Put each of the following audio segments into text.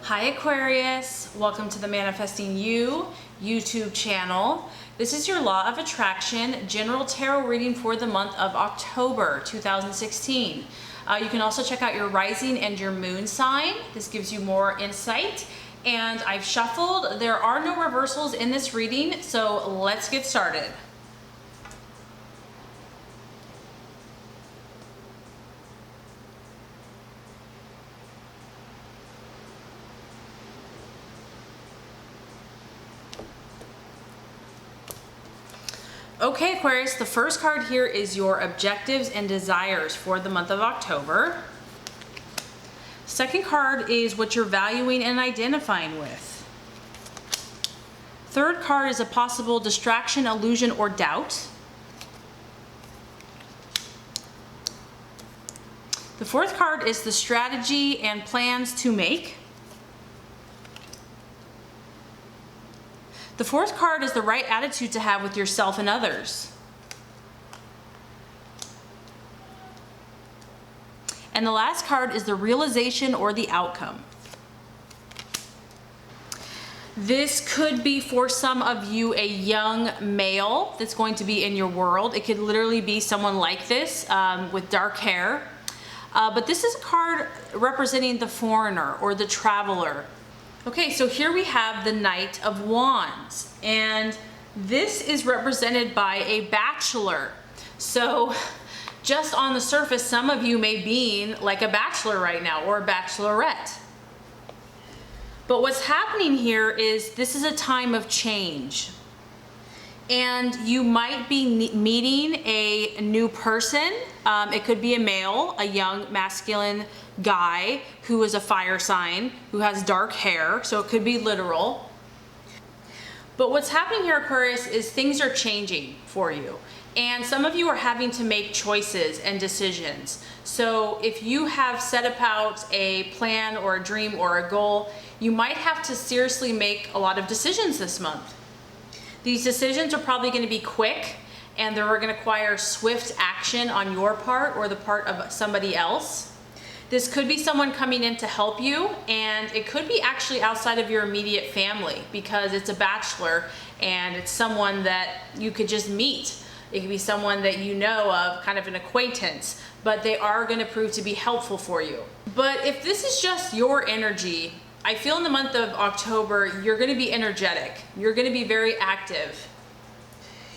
Hi Aquarius, welcome to the Manifesting You YouTube channel. This is your Law of Attraction general tarot reading for the month of October 2016. You can also check out your rising and your moon sign. This gives you more insight. And I've shuffled. There are no reversals in this reading, so let's get started. Okay, Aquarius, the first card here is your objectives and desires for the month of October. Second card is what you're valuing and identifying with. Third card is a possible distraction, illusion, or doubt. The fourth card is the strategy and plans to make. The fourth card is the right attitude to have with yourself and others. And the last card is the realization or the outcome. This could be for some of you a young male that's going to be in your world. It could literally be someone like this with dark hair. But this is a card representing the foreigner or the traveler. Okay, so here we have the Knight of Wands, and this is represented by a bachelor. So just on the surface, some of you may be like a bachelor right now or a bachelorette. But what's happening here is this is a time of change. And you might be meeting a new person. It could be a male, a young masculine guy who is a fire sign, who has dark hair, so it could be literal. But what's happening here, Aquarius, is things are changing for you. And some of you are having to make choices and decisions. So if you have set about a plan or a dream or a goal, you might have to seriously make a lot of decisions this month. These decisions are probably going to be quick, and they're going to require swift action on your part or the part of somebody else. This could be someone coming in to help you, and it could be actually outside of your immediate family because it's a bachelor and it's someone that you could just meet. It could be someone that you know of, kind of an acquaintance, but they are going to prove to be helpful for you. But if this is just your energy, I feel in the month of October, you're going to be energetic. You're going to be very active.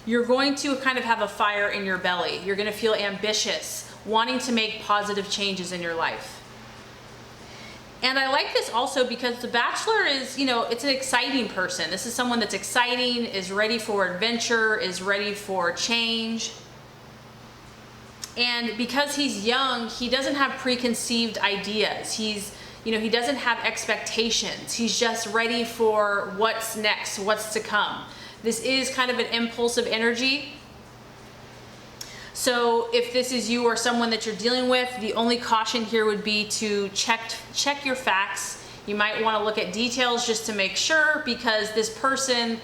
You're going to kind of have a fire in your belly. You're going to feel ambitious, wanting to make positive changes in your life. And I like this also because the bachelor is, it's an exciting person. This is someone that's exciting, is ready for adventure, is ready for change. And because he's young, he doesn't have preconceived ideas. He doesn't have expectations. He's just ready for what's next, what's to come. This is kind of an impulsive energy. So if this is you or someone that you're dealing with, the only caution here would be to check your facts. You might want to look at details just to make sure, because this person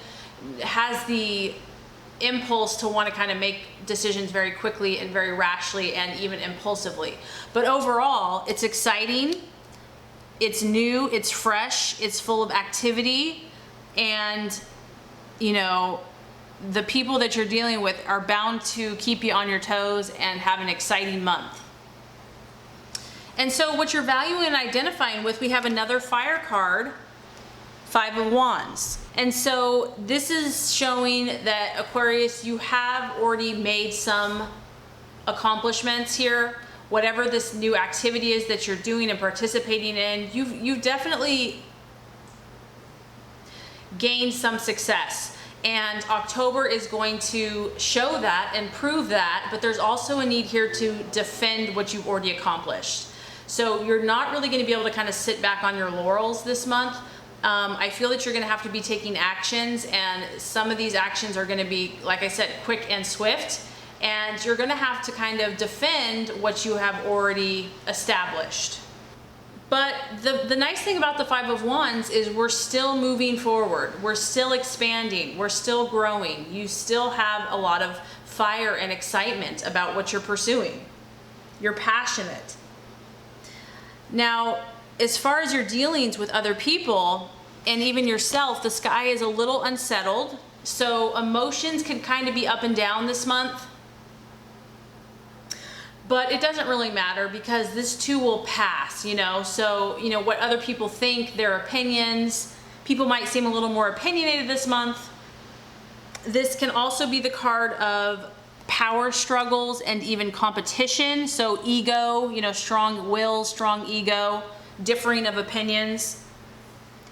has the impulse to want to kind of make decisions very quickly and very rashly and even impulsively. But overall, it's exciting. It's new, it's fresh, it's full of activity, and the people that you're dealing with are bound to keep you on your toes and have an exciting month. And so what you're valuing and identifying with, we have another fire card, Five of Wands. And so this is showing that, Aquarius, you have already made some accomplishments here. Whatever this new activity is that you're doing and participating in, you've definitely gained some success. And October is going to show that and prove that, but there's also a need here to defend what you've already accomplished. So you're not really going to be able to kind of sit back on your laurels this month. I feel that you're going to have to be taking actions, and some of these actions are going to be, like I said, quick and swift. And you're going to have to kind of defend what you have already established. But the nice thing about the Five of Wands is we're still moving forward. We're still expanding. We're still growing. You still have a lot of fire and excitement about what you're pursuing. You're passionate. Now, as far as your dealings with other people and even yourself, the sky is a little unsettled. So emotions can kind of be up and down this month. But it doesn't really matter because this too will pass, you know? So, you know, what other people think, their opinions, people might seem a little more opinionated this month. This can also be the card of power struggles and even competition. So ego, you know, strong will, strong ego, differing of opinions.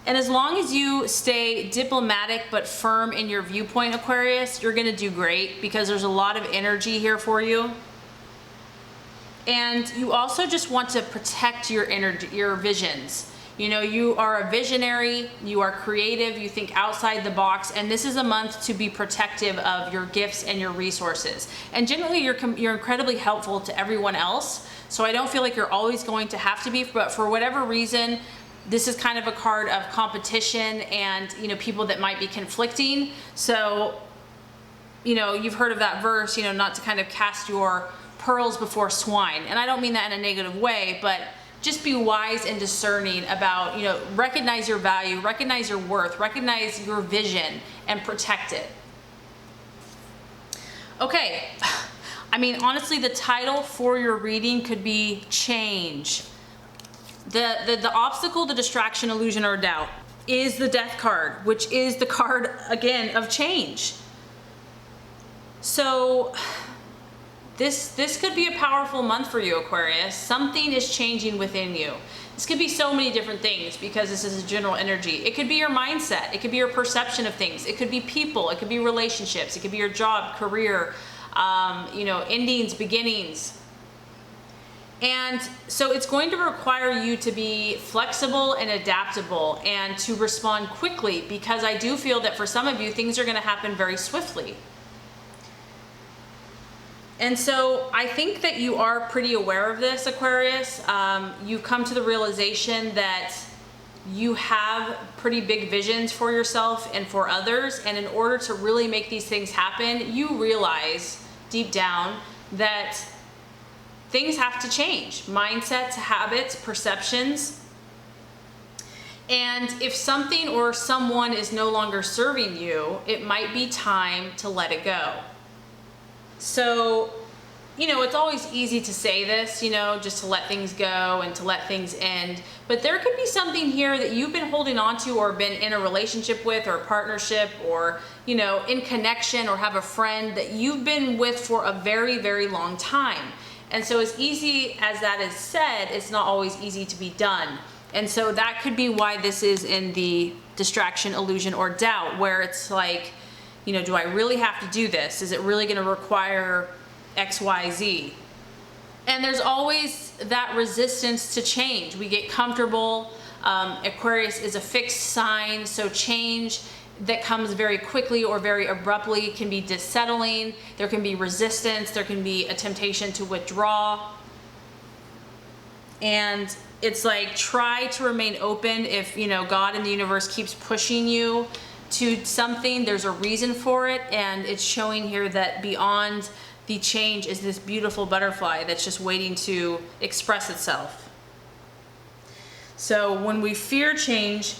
And as long as you stay diplomatic but firm in your viewpoint, Aquarius, you're gonna do great because there's a lot of energy here for you. And you also just want to protect your energy, your visions. You know, you are a visionary, you are creative, you think outside the box, and this is a month to be protective of your gifts and your resources. And generally, you're incredibly helpful to everyone else, so I don't feel like you're always going to have to be, but for whatever reason, this is kind of a card of competition and, you know, people that might be conflicting. So, you know, you've heard of that verse, you know, not to kind of cast your pearls before swine. And I don't mean that in a negative way, but just be wise and discerning about, you know, recognize your value, recognize your worth, recognize your vision, and protect it. Okay, I mean, honestly, the title for your reading could be change. The obstacle, the distraction, illusion, or doubt is the death card, which is the card, again, of change. So this could be a powerful month for you, Aquarius. Something is changing within you. This could be so many different things because this is a general energy. It could be your mindset. It could be your perception of things. It could be people. It could be relationships. It could be your job, career, you know, endings, beginnings. And so it's going to require you to be flexible and adaptable and to respond quickly, because I do feel that for some of you, things are going to happen very swiftly. And so I think that you are pretty aware of this, Aquarius. You've come to the realization that you have pretty big visions for yourself and for others. And in order to really make these things happen, you realize deep down that things have to change. Mindsets, habits, perceptions. And if something or someone is no longer serving you, it might be time to let it go. So, you know, it's always easy to say this, you know, just to let things go and to let things end. But there could be something here that you've been holding on to or been in a relationship with or a partnership or, you know, in connection or have a friend that you've been with for a very, very long time. And so as easy as that is said, it's not always easy to be done. And so that could be why this is in the distraction, illusion, or doubt, where it's like, you know, do I really have to do this? Is it really going to require X, Y, Z? And there's always that resistance to change. We get comfortable. Aquarius is a fixed sign, so change that comes very quickly or very abruptly can be dissettling. There can be resistance. There can be a temptation to withdraw. And it's like, try to remain open. If, you know, God in the universe keeps pushing you to something, there's a reason for it, and it's showing here that beyond the change is this beautiful butterfly that's just waiting to express itself. So when we fear change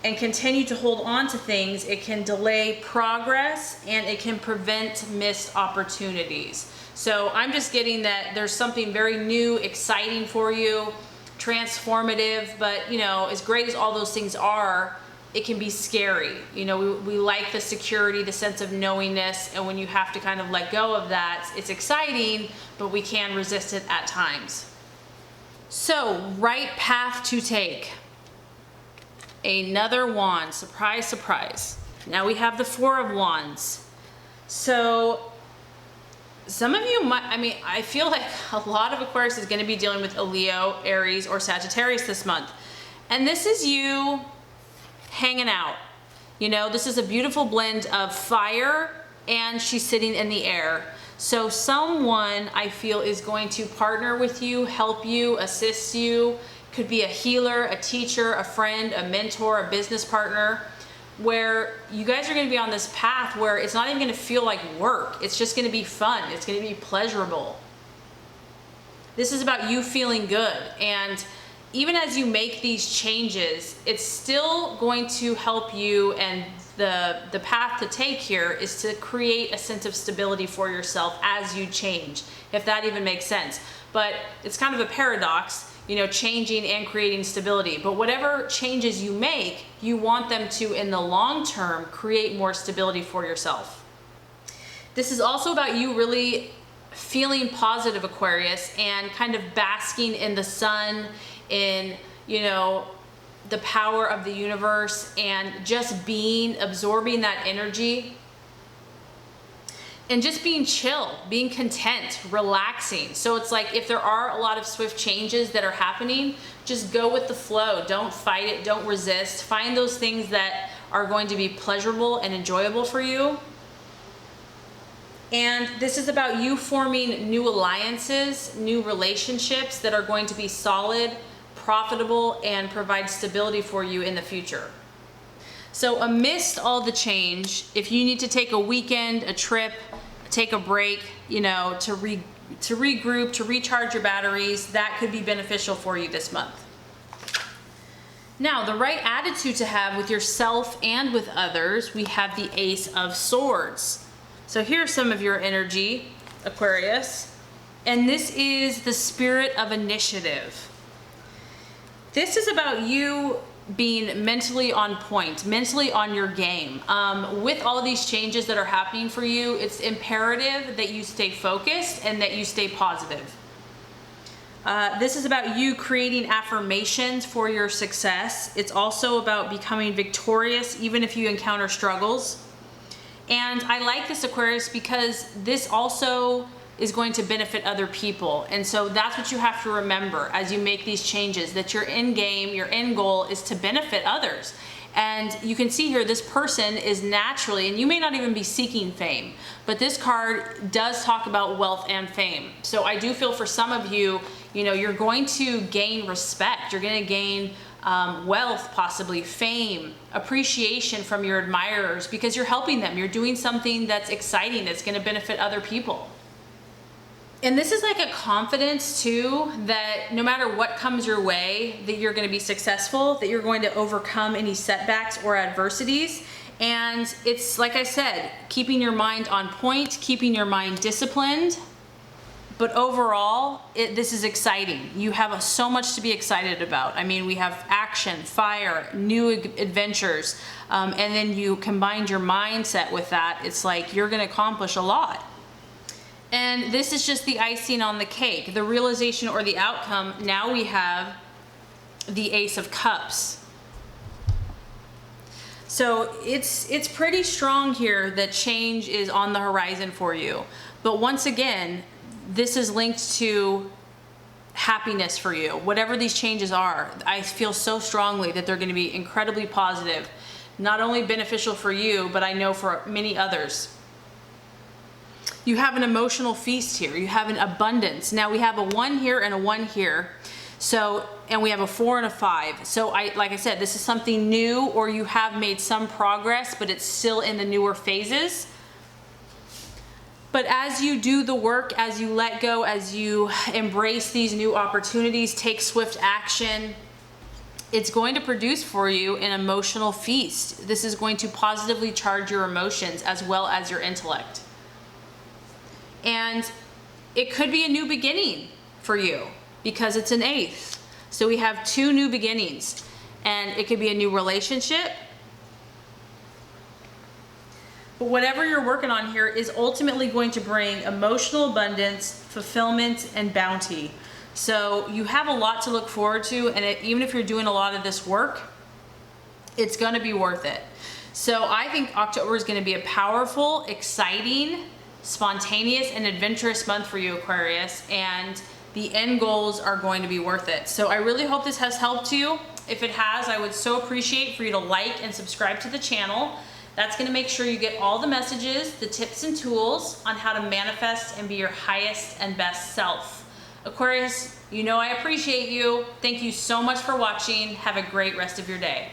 and continue to hold on to things, it can delay progress and it can prevent missed opportunities. So I'm just getting that there's something very new, exciting for you, transformative, but, you know, as great as all those things are, it can be scary. You know, we like the security, the sense of knowingness, and when you have to kind of let go of that, it's exciting, but we can resist it at times. So, right path to take. Another wand, surprise, surprise. Now we have the Four of Wands. So, some of you might, I mean, I feel like a lot of Aquarius is going to be dealing with a Leo, Aries, or Sagittarius this month. And this is you hanging out. You know, this is a beautiful blend of fire and she's sitting in the air. So someone, I feel, is going to partner with you, help you, assist you. Could be a healer, a teacher, a friend, a mentor, a business partner, where you guys are going to be on this path where it's not even going to feel like work. It's just going to be fun. It's going to be pleasurable. This is about you feeling good. And even as you make these changes, it's still going to help you, and the path to take here is to create a sense of stability for yourself as you change, if that even makes sense. But it's kind of a paradox, you know, changing and creating stability. But whatever changes you make, you want them to, in the long term, create more stability for yourself. This is also about you really feeling positive, Aquarius, and kind of basking in the sun, in, you know, the power of the universe, and just absorbing that energy, and just being chill, being content, relaxing. So it's like, if there are a lot of swift changes that are happening, just go with the flow. Don't fight it, don't resist. Find those things that are going to be pleasurable and enjoyable for you. And this is about you forming new alliances, new relationships that are going to be solid, profitable, and provide stability for you in the future. So amidst all the change, if you need to take a weekend, a trip, take a break, you know, to regroup, to recharge your batteries, that could be beneficial for you this month. Now, the right attitude to have with yourself and with others, we have the Ace of Swords. So here's some of your energy, Aquarius. And this is the spirit of initiative. This is about you being mentally on point, mentally on your game. With all of these changes that are happening for you, it's imperative that you stay focused and that you stay positive. This is about you creating affirmations for your success. It's also about becoming victorious even if you encounter struggles. And I like this, Aquarius, because this also is going to benefit other people. And so that's what you have to remember as you make these changes, that your end game, your end goal is to benefit others. And you can see here, this person is naturally, and you may not even be seeking fame, but this card does talk about wealth and fame. So I do feel for some of you, you know, you're going to gain respect. You're going to gain wealth, possibly fame, appreciation from your admirers, because you're helping them. You're doing something that's exciting, that's going to benefit other people. And this is like a confidence too, that no matter what comes your way, that you're going to be successful, that you're going to overcome any setbacks or adversities. And it's, like I said, keeping your mind on point, keeping your mind disciplined. But overall, this is exciting. You have so much to be excited about. I mean, we have action, fire, new adventures, and then you combined your mindset with that. It's like you're going to accomplish a lot. And this is just the icing on the cake, the realization or the outcome. Now we have the Ace of Cups. So it's pretty strong here that change is on the horizon for you. But once again, this is linked to happiness for you. Whatever these changes are, I feel so strongly that they're going to be incredibly positive, not only beneficial for you, but I know for many others. You have an emotional feast here. You have an abundance. Now we have a 1 here and a 1 here. So, and we have a 4 and a 5. So like I said, this is something new, or you have made some progress, but it's still in the newer phases. But as you do the work, as you let go, as you embrace these new opportunities, take swift action, it's going to produce for you an emotional feast. This is going to positively charge your emotions as well as your intellect. And it could be a new beginning for you because it's an 8th. So we have 2 new beginnings, and it could be a new relationship. But whatever you're working on here is ultimately going to bring emotional abundance, fulfillment, and bounty. So you have a lot to look forward to, and even if you're doing a lot of this work, it's going to be worth it. So I think October is going to be a powerful, exciting, spontaneous, and adventurous month for you, Aquarius, and the end goals are going to be worth it. So I really hope this has helped you. If it has, I would so appreciate for you to like and subscribe to the channel. That's going to make sure you get all the messages, the tips and tools on how to manifest and be your highest and best self. Aquarius, you know I appreciate you. Thank you so much for watching. Have a great rest of your day.